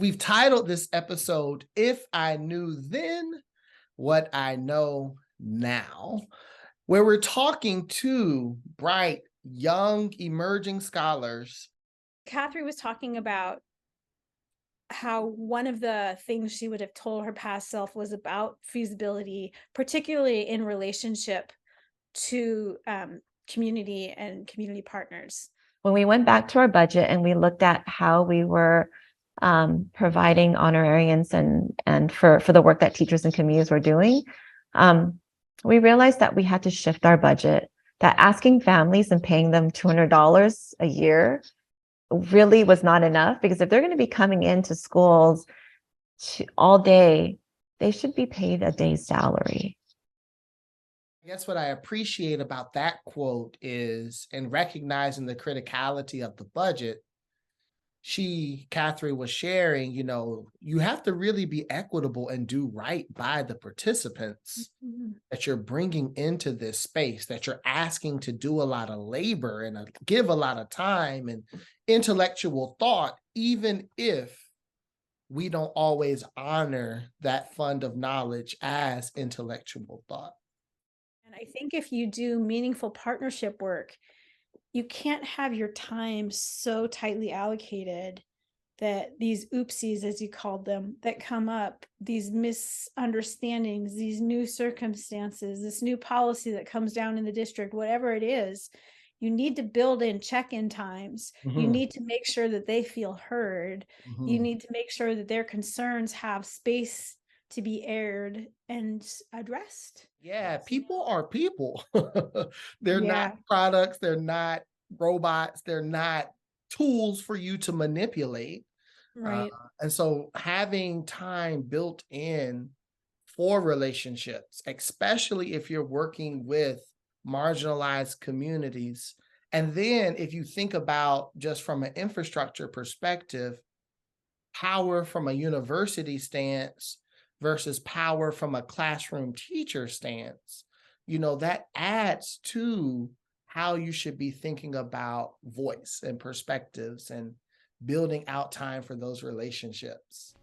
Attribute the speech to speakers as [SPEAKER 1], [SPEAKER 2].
[SPEAKER 1] We've titled this episode, If I Knew Then What I Know Now, where we're talking to bright, young, emerging scholars.
[SPEAKER 2] Catherine was talking about how one of the things she would have told her past self was about feasibility, particularly in relationship to community and community partners.
[SPEAKER 3] When we went back to our budget and we looked at how we were providing honorariums and for the work that teachers and communities were doing, we realized that we had to shift our budget, that asking families and paying them $200 a year really was not enough, because if they're going to be coming into schools all day, they should be paid a day's salary.
[SPEAKER 1] I guess what I appreciate about that quote is, in recognizing the criticality of the budget, Catherine was sharing, you have to really be equitable and do right by the participants that you're bringing into this space, that you're asking to do a lot of labor and give a lot of time and intellectual thought, even if we don't always honor that fund of knowledge as intellectual thought.
[SPEAKER 2] And I think if you do meaningful partnership work, you can't have your time so tightly allocated that these oopsies, as you called them, that come up, these misunderstandings, these new circumstances, this new policy that comes down in the district, whatever it is, you need to build in check-in times. You need to make sure that they feel heard. You need to make sure that their concerns have space to be aired and addressed.
[SPEAKER 1] Yeah, people are people. They're not products, they're not robots, they're not tools for you to manipulate.
[SPEAKER 2] Right.
[SPEAKER 1] And so having time built in for relationships, especially if you're working with marginalized communities. And then if you think about, just from an infrastructure perspective, power from a university stance versus power from a classroom teacher stance, that adds to how you should be thinking about voice and perspectives and building out time for those relationships.